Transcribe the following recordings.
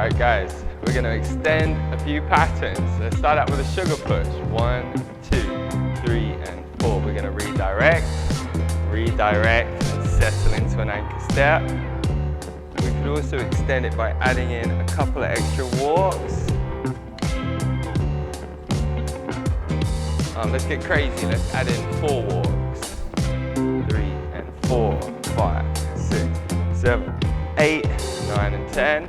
Alright guys, we're going to extend a few patterns. Let's start out with a sugar push. 1, 2, 3, and 4. We're going to redirect, and settle into an anchor step. We could also extend it by adding in a couple of extra walks. Let's get crazy. Let's add in 4 walks. 3 and 4, 5, 6, 7, 8, 9 and 10.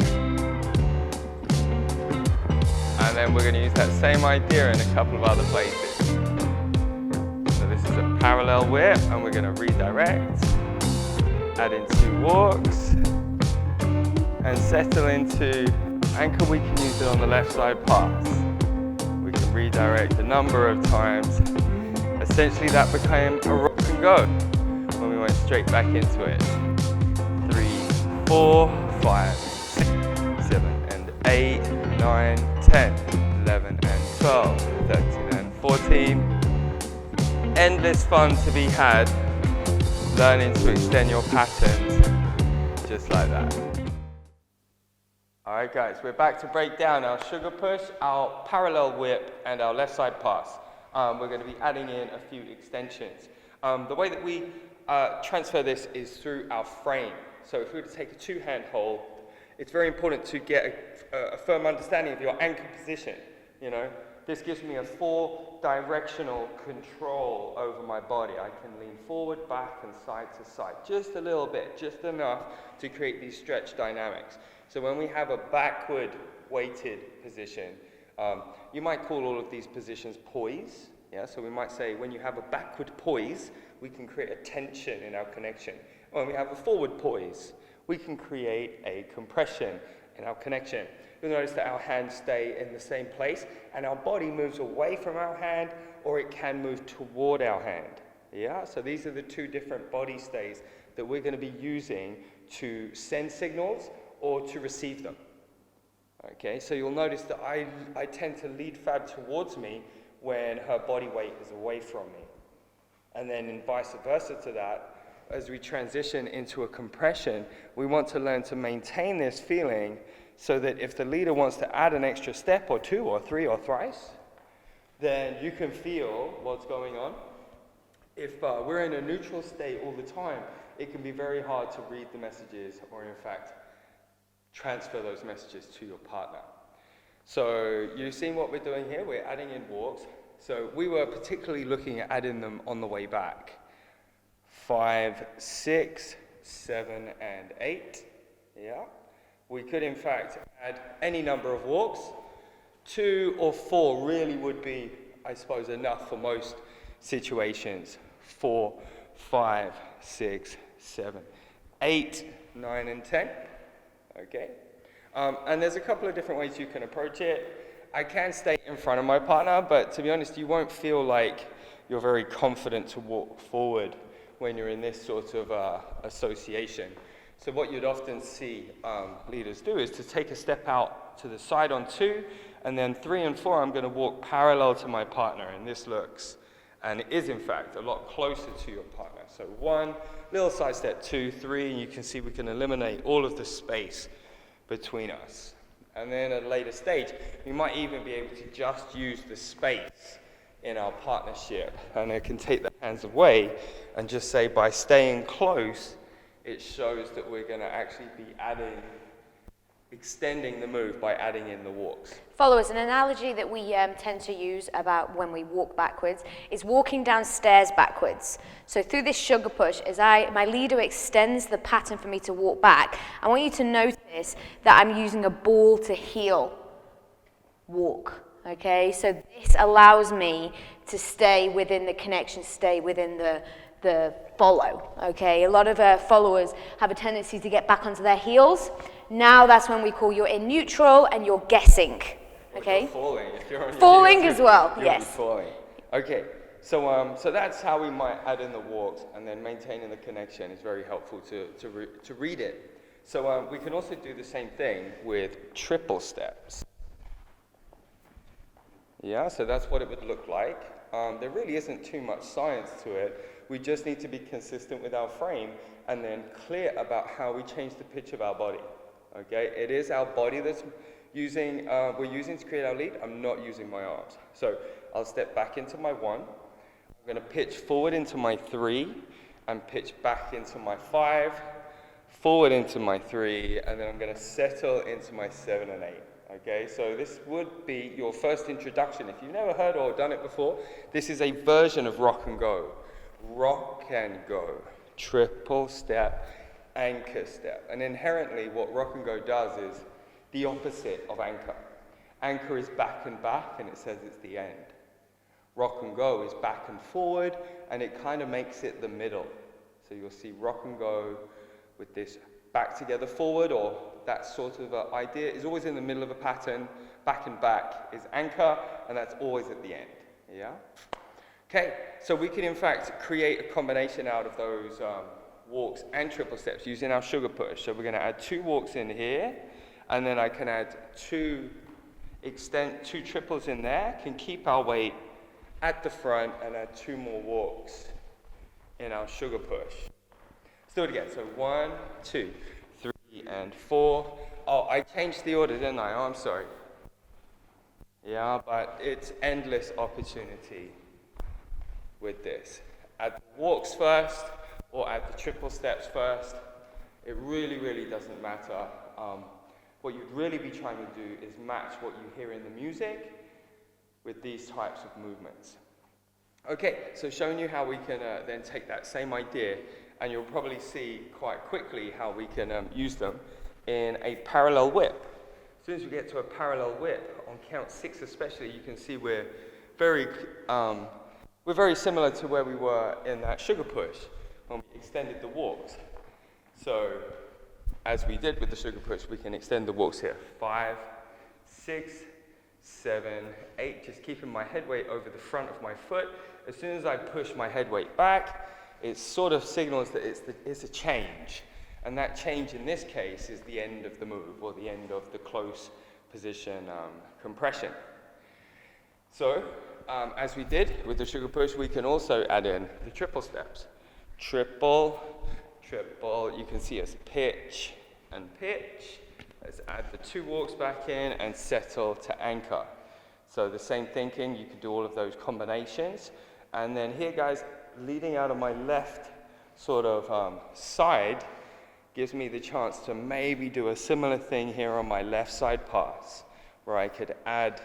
And then we're going to use that same idea in a couple of other places. So this is a parallel whip, and we're going to redirect, add in 2 walks, and settle into ankle. We can use it on the left side pass. We can redirect a number of times. Essentially that became a rock and go when we went straight back into it. 3, 4, 5, 6, 7 and 8, 9, 10, 11 and 12, 13 and 14. Endless fun to be had learning to extend your patterns just like that. Alright guys, we're back to break down our sugar push, our parallel whip and our left side pass. We're going to be adding in a few extensions. The way that we transfer this is through our frame. So if we were to take a 2-hand hold, it's very important to get a firm understanding of your anchor position. You know, this gives me a 4-directional control over my body. I can lean forward, back, and side to side, just a little bit, just enough to create these stretch dynamics. So when we have a backward weighted position, you might call all of these positions poise. Yeah, so we might say when you have a backward poise, we can create a tension in our connection. When we have a forward poise, we can create a compression in our connection. You'll notice that our hands stay in the same place and our body moves away from our hand, or it can move toward our hand. Yeah, so these are the 2 different body stays that we're going to be using to send signals or to receive them. Okay, so you'll notice that I tend to lead Fab towards me when her body weight is away from me. And then in vice versa to that, as we transition into a compression, we want to learn to maintain this feeling so that if the leader wants to add an extra step or 2 or 3 or thrice, then you can feel what's going on. If we're in a neutral state all the time, it can be very hard to read the messages or in fact transfer those messages to your partner. So you've seen what we're doing here. We're adding in walks. So we were particularly looking at adding them on the way back. 5, 6, 7 and 8. Yeah. We could in fact add any number of walks. 2 or 4 really would be, I suppose, enough for most situations. 4, 5, 6, 7, 8, 9 and 10. Okay, and there's a couple of different ways you can approach it. I can stay in front of my partner, but to be honest, you won't feel like you're very confident to walk forward when you're in this sort of association. So what you'd often see leaders do is to take a step out to the side on 2, and then 3 and 4, I'm going to walk parallel to my partner, and this looks, and it is in fact, a lot closer to your partner. So 1, little side step, 2, 3, and you can see we can eliminate all of the space between us. And then at a later stage, we might even be able to just use the space in our partnership, and it can take the hands away and just say by staying close, it shows that we're going to actually be extending the move by adding in the walks. Followers, an analogy that we tend to use about when we walk backwards is walking down stairs backwards. So through this sugar push, as my leader extends the pattern for me to walk back, I want you to notice that I'm using a ball to heel walk. Okay, so this allows me to stay within the connection, stay within the follow. Okay, a lot of followers have a tendency to get back onto their heels. Now that's when we call you're in neutral and you're guessing. Okay. You're falling. If you're on your falling heels, as well. You'll yes. Be falling. Okay. So that's how we might add in the walks, and then maintaining the connection is very helpful to read it. So we can also do the same thing with triple steps. Yeah. So that's what it would look like. There really isn't too much science to it. We just need to be consistent with our frame and then clear about how we change the pitch of our body. Okay, it is our body that's we're using to create our lead. I'm not using my arms. So I'll step back into my 1. I'm going to pitch forward into my 3 and pitch back into my 5, forward into my 3, and then I'm going to settle into my 7 and 8. Okay, so this would be your first introduction. If you've never heard or done it before, this is a version of rock and go. Rock and go, triple step, anchor step. And inherently what rock and go does is the opposite of anchor. Anchor is back, and it says it's the end. Rock and go is back and forward, and it kind of makes it the middle. So you'll see rock and go with this back together forward, or that sort of idea is always in the middle of a pattern. Back and back is anchor, and that's always at the end. Yeah? Okay, so we can in fact create a combination out of those walks and triple steps using our sugar push. So we're going to add 2 walks in here, and then I can add 2 triples in there, can keep our weight at the front, and add 2 more walks in our sugar push. Let's do it again. So 1, 2, 3, and 4. Oh, I changed the order, didn't I? Oh, I'm sorry. Yeah, but it's endless opportunity with this. Add the walks first, or add the triple steps first. It really, really doesn't matter. What you'd really be trying to do is match what you hear in the music with these types of movements. Okay, so showing you how we can then take that same idea, and you'll probably see quite quickly how we can use them in a parallel whip. As soon as we get to a parallel whip, on count 6 especially, you can see we're very similar to where we were in that sugar push when we extended the walks. So, as we did with the sugar push, we can extend the walks here. 5, 6, 7, 8, just keeping my head weight over the front of my foot. As soon as I push my head weight back, it sort of signals that it's a change. And that change in this case is the end of the move, or the end of the close position compression. So, as we did with the sugar push, we can also add in the triple steps. Triple, triple, you can see us pitch and pitch. Let's add the 2 walks back in and settle to anchor. So the same thinking, you could do all of those combinations. And then here, guys, leading out of my left sort of side gives me the chance to maybe do a similar thing here on my left side pass, where I could add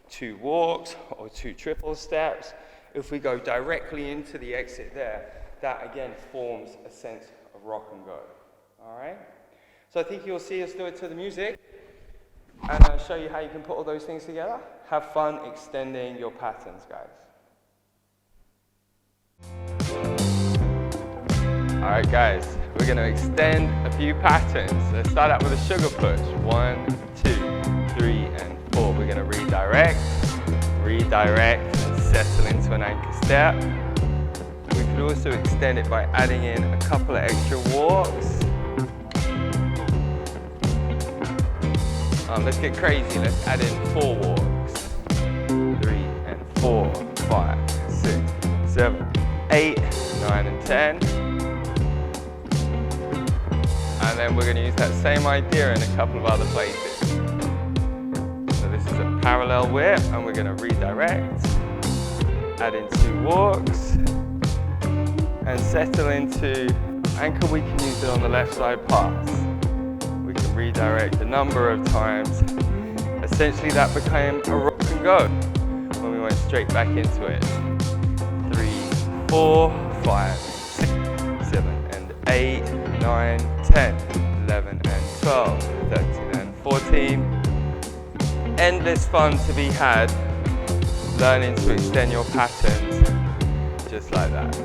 2 walks or 2 triple steps. If we go directly into the exit there, that again forms a sense of rock and go. All right? So I think you'll see us do it to the music, and I'll show you how you can put all those things together. Have fun extending your patterns, guys. All right, guys, we're going to extend a few patterns. Let's start out with a sugar push. 1, 2, 3, and 4. We're going to redirect, and settle into an anchor step. We could also extend it by adding in a couple of extra walks. Let's get crazy. Let's add in 4 walks. 3 and 4, 5, 6, 7, 8, 9, and 10. And then we're going to use that same idea in a couple of other places. So this is a parallel whip, and we're going to redirect, add in 2 walks, and settle into anchor. We can use it on the left side pass. We can redirect a number of times. Essentially that became a rock and go when we went straight back into it. 3, 4, 5, 6, 7, and 8, 9, 10, 11, and 12, 13, and 14. Endless fun to be had learning to extend your patterns just like that.